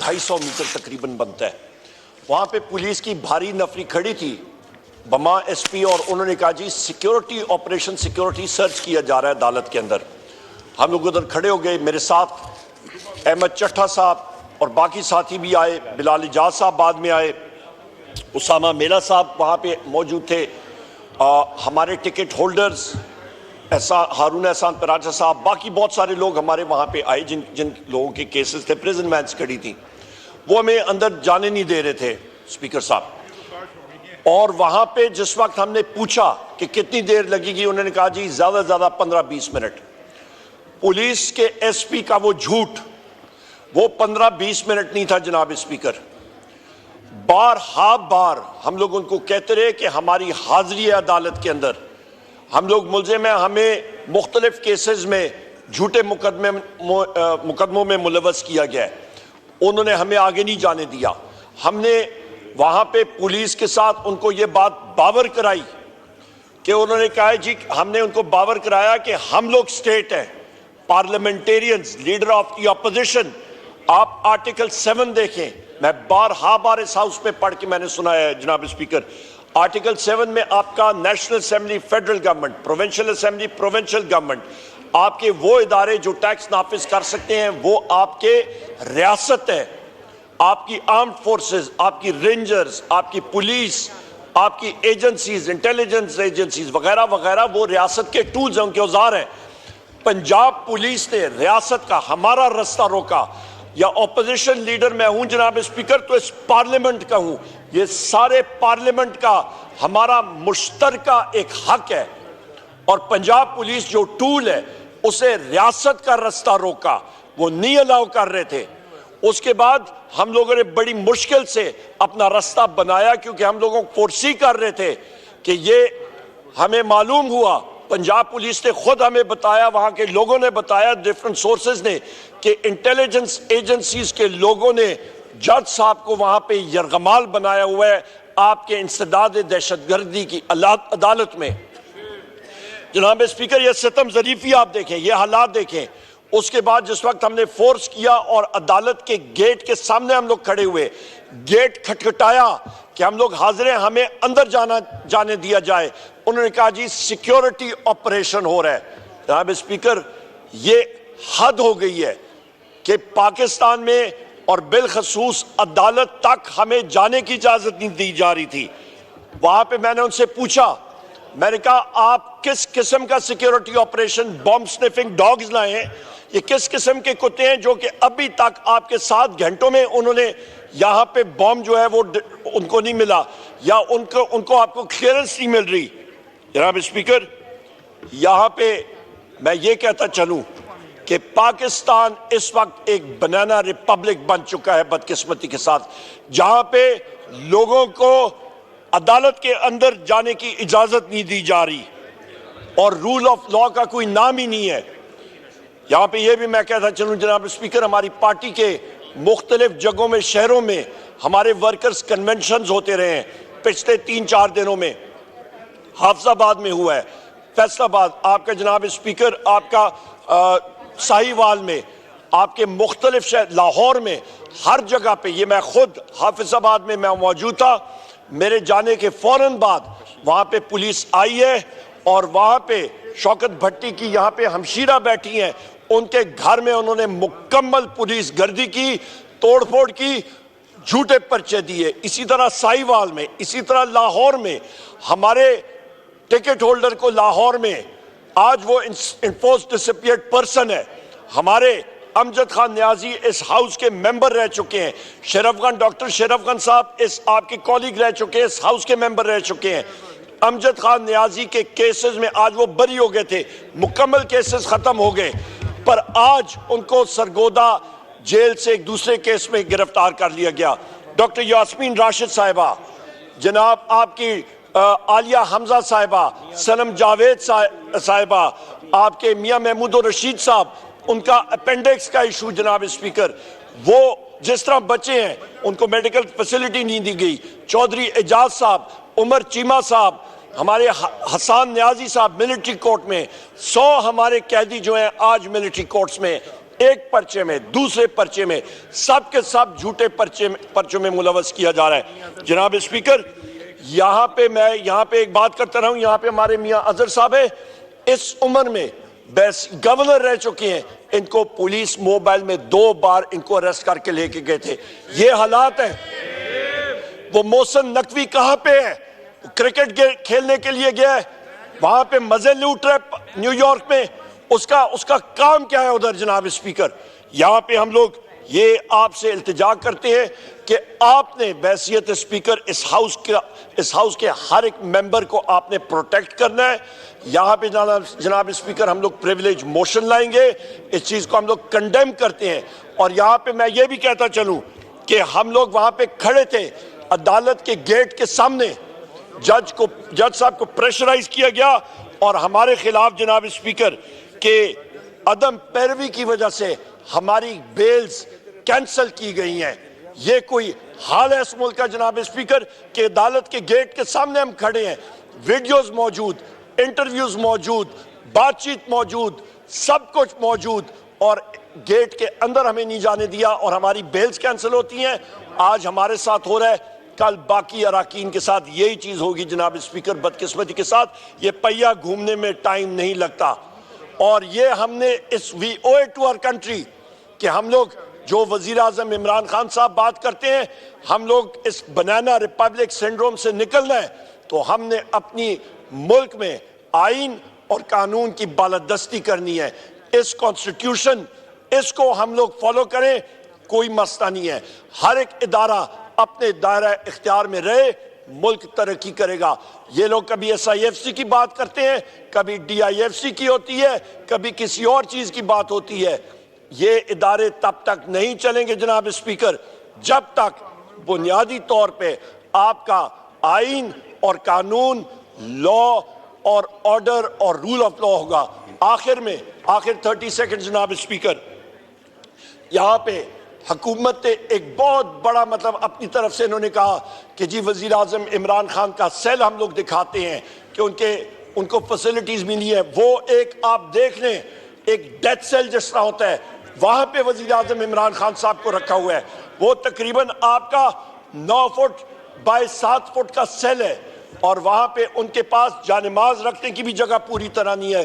250 metre तकरीबन बनता है। वहाँ पे पुलिस की भारी नफरी खड़ी थी, बमा एसपी, और उन्होंने कहा जी सिक्योरिटी ऑपरेशन, सिक्योरिटी सर्च किया जा रहा है अदालत के अंदर। हम लोग उधर खड़े हो गए, मेरे साथ अहमद चट्टा साहब और बाकी साथी भी आए, बिलाल इजाज साहब बाद में आए, उसामा मेला साहब वहाँ पे मौजूद थे, हमारे टिकट होल्डर्स हारून एहसान पराचा साहब, बाकी बहुत सारे लोग हमारे वहाँ पे आए जिन जिन लोगों के केसेस थे, प्रिजन वैन्स खड़ी थी, वो हमें अंदर जाने नहीं दे रहे थे स्पीकर साहब। और वहाँ पे जिस वक्त हमने पूछा कि कितनी देर लगेगी, उन्होंने कहा जी ज़्यादा से ज़्यादा 15-20 मिनट। पुलिस के एसपी का वो झूठ, वो 15-20 मिनट नहीं था जनाब स्पीकर। बार हम लोग उनको कहते रहे कि हमारी हाजिरी है अदालत के अंदर, हम लोग मुलजिम हैं, हमें मुख्तलिफ केसेस में झूठे मुकदमों में मुलव्वस किया गया है। उन्होंने हमें आगे नहीं जाने दिया। हमने वहाँ पे पुलिस के साथ उनको ये बात बावर कराई कि उन्होंने कहा जी, हमने उनको बावर कराया कि हम लोग स्टेट हैं, parliamentarians, leader of the opposition. आप आर्टिकल 7 देखें, मैं बार इस हाउस में पढ़ के मैंने सुनाया है जनाब स्पीकर। आर्टिकल 7 में आपका national assembly federal government, provincial assembly provincial government, आपके वो इदारे जो टैक्स नाफिज कर सकते हैं वो आपके रियासत है। आपकी आर्म्ड फोर्सेस, आपकी रेंजर्स, आपकी पुलिस, आपकी एजेंसीज, इंटेलिजेंस एजेंसीज वगैरह वगैरह, वो रियासत के टूल्स हैं, उनके औजार हैं। पंजाब पुलिस ने रियासत का हमारा रास्ता रोका, या ऑपोजिशन लीडर मैं हूं जनाब स्पीकर तो इस पार्लियामेंट का हूं, ये सारे पार्लियामेंट का हमारा मुश्तरका एक हक है। और पंजाब पुलिस जो टूल है उसे रियासत का रास्ता रोका, वो नहीं अलाउ कर रहे थे। उसके बाद हम लोगों ने बड़ी मुश्किल से अपना रास्ता बनाया, क्योंकि हम लोगों को फोर्सी कर रहे थे कि ये हमें मालूम हुआ, पंजाब पुलिस ने खुद हमें बताया, वहां के लोगों ने बताया, डिफरेंट सोर्सेज ने, कि इंटेलिजेंस एजेंसीज के लोगों ने जज साहब को वहां पे यरगमाल बनाया हुआ है आपके इंसदाद दहशतगर्दी की अदालत में। जनाब स्पीकर, ये सितम ज़रीफी आप देखें, ये हालात देखें। उसके बाद जिस वक्त हमने फोर्स किया और अदालत के गेट के सामने हम लोग खड़े हुए, गेट खटखटाया कि हम लोग हाजिर हैं, हमें अंदर जाने दिया जाए, उन्होंने कहा जी सिक्योरिटी ऑपरेशन हो रहा है। जनाब स्पीकर, ये हद हो गई है कि पाकिस्तान में और बिलखसूस अदालत तक हमें जाने की इजाजत नहीं दी जा रही थी। वहां पे मैंने उनसे पूछा, मैंने कहा आप किस किस्म का security operation, bomb sniffing dogs लाए हैं, ये किस किस्म के कुत्ते हैं जो कि अभी तक आपके 7 घंटों में उन्होंने यहाँ पे बॉम्ब जो है वो उनको नहीं मिला, या उनको आपको क्लियरेंस नहीं मिल रही। जनाब स्पीकर, यहाँ पे मैं ये कहता चलूं कि पाकिस्तान इस वक्त एक बनाना रिपब्लिक बन चुका है बदकिस्मती के साथ, जहां पे लोगों को अदालत के अंदर जाने की इजाजत नहीं दी जा रही और रूल ऑफ लॉ का कोई नाम ही नहीं है। यहां पे ये भी मैं कहता चलूं जनाब स्पीकर, हमारी पार्टी के मुख्तलिफ जगहों में, शहरों में हमारे वर्कर्स कन्वेंशन होते रहे हैं पिछले 3-4 दिनों में। हाफिजाबाद में हुआ है, फैसलाबाद, आपका जनाब स्पीकर, आपका साहिवाल में, आपके मुख्तलिफ शहर, लाहौर में, हर जगह पे, ये मैं खुद हाफिजाबाद में मैं मौजूद था, मेरे जाने के फौरन बाद वहाँ पे पुलिस आई है और वहाँ पे शौकत भट्टी की यहाँ पे हमशीरा बैठी हैं, उनके घर में उन्होंने मुकम्मल पुलिस गर्दी की, तोड़फोड़ की, झूठे पर्चे दिए। इसी तरह साहिवाल में, इसी तरह लाहौर में, हमारे टिकट होल्डर को लाहौर में आज वो इन्फोर्स डिसअपीयर्ड पर्सन है। हमारे अमजद खान न्याजी इस हाउस के मेंबर रह चुके हैं, डॉक्टर शरफ खान साहब इस आपके कॉलीग रह चुके हैं, इस हाउस के मेंबर रह चुके हैं। अमजद खान न्याजी के केसेस में आज वो बरी हो गए थे, मुकम्मल केसेस खत्म हो गए, पर आज उनको सरगोदा जेल से एक दूसरे केस में गिरफ्तार कर लिया गया। डॉक्टर यास्मीन राशिद साहिबा, जनाब आपकी आलिया हमजा साहिबा, सनम जावेद साहिबा, आपके मियां महमूद रशीद साहब, उनका अपेंडिक्स का इशू जनाब स्पीकर, वो जिस तरह बचे हैं उनको मेडिकल फैसिलिटी नहीं दी गई। चौधरी एजाज साहब, उमर चीमा साहब, हमारे हसन न्याजी साहब मिलिट्री कोर्ट में, 100 हमारे कैदी जो हैं आज मिलिट्री कोर्ट्स में। एक पर्चे में, दूसरे पर्चे में, सब के सब झूठे पर्चों में मुलवस किया जा रहा है। जनाब स्पीकर, यहां पे एक बात करता रहा हूं, यहां पे हमारे मियां अजहर साहब है, इस उम्र में बस गवर्नर रह चुके हैं, इनको पुलिस मोबाइल में 2 बार इनको अरेस्ट करके लेके गए थे। ये हालात है। वो मोहसिन नकवी कहां पे है? क्रिकेट खेलने के लिए गया है, वहां पे मजे लूट रहा है न्यूयॉर्क में, उसका काम क्या है उधर? जनाब स्पीकर, यहां पे हम लोग ये आपसे इल्तिजा करते हैं कि आपने बैसियत स्पीकर इस हाउस के हर एक मेंबर को आपने प्रोटेक्ट करना है। यहां पे जनाब स्पीकर हम लोग प्रिविलेज मोशन लाएंगे, इस चीज को हम लोग कंडेम करते हैं। और यहां पे मैं ये भी कहता चलूं कि हम लोग वहां पे खड़े थे अदालत के गेट के सामने, जज साहब को प्रेशराइज किया गया और हमारे खिलाफ जनाब स्पीकर के अदम पैरवी की वजह से हमारी बेल्स कैंसिल की गई हैं। ये कोई हाल है इस मुल्क का जनाब स्पीकर कि अदालत के गेट के सामने हम खड़े हैं, वीडियोस मौजूद, इंटरव्यूज मौजूद, बातचीत मौजूद, सब कुछ मौजूद, और गेट के अंदर हमें नहीं जाने दिया और हमारी बेल्स कैंसिल होती हैं। आज हमारे साथ हो रहा है, कल बाकी अराकीन के साथ यही चीज होगी जनाब स्पीकर। बदकिस्मती के साथ ये पहिया घूमने में टाइम नहीं लगता, और ये हमने वी ओए टू आवर कंट्री कि हम लोग जो वजीर आजम इमरान खान साहब बात करते हैं, हम लोग इस बनाना रिपब्लिक सिंड्रोम से निकलना है तो हमने अपनी मुल्क में आइन और कानून की बालादस्ती करनी है। इस कॉन्स्टिट्यूशन, इसको हम लोग फॉलो करें, कोई मसला नहीं है। हर एक इदारा अपने दायरा इख्तियार में रहे, मुल्क तरक्की करेगा। ये लोग कभी SIFC की बात करते हैं, कभी DIFC की होती है, कभी किसी और चीज की बात होती है। ये इदारे तब तक नहीं चलेंगे जनाब स्पीकर जब तक बुनियादी तौर पे आपका आइन और कानून, लॉ और ऑर्डर और रूल ऑफ लॉ होगा। आखिर 30 सेकंड जनाब स्पीकर, यहां पे हुकूमत ने एक बहुत बड़ा मतलब अपनी तरफ से इन्होंने कहा कि जी वजीर आजम इमरान खान का सेल हम लोग दिखाते हैं कि उनको फैसिलिटीज मिली है। वो एक आप देख लें, एक डेथ सेल जिस तरह होता है, वहां पे वजीर आजम इमरान खान साहब को रखा हुआ है। वो तकरीबन आपका 9 फुट बाय 7 फुट का सेल है, और वहां पे उनके पास जानेमाज रखने की भी जगह पूरी तरह नहीं है।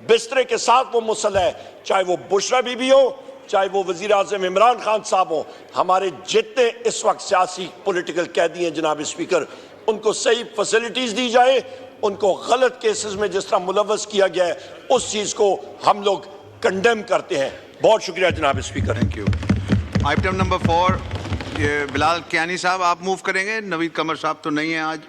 बिस्तरे के साथ वो मुसल्ला है, चाहे वो बुशरा बीबी हो, चाहे वो वजीर आजम इमरान खान साहब हो। हमारे जितने इस वक्त सियासी पॉलिटिकल कैदी हैं जनाब स्पीकर, उनको सही फैसिलिटीज दी जाए, उनको गलत केसेस में जिस तरह मुलव्वस किया गया है उस चीज को हम लोग कंडेम करते हैं। बहुत शुक्रिया जनाब speaker. Thank you. Item number 4 Bilal Kiani साहब आप मूव करेंगे, नवीद कमर साहब तो नहीं है आज।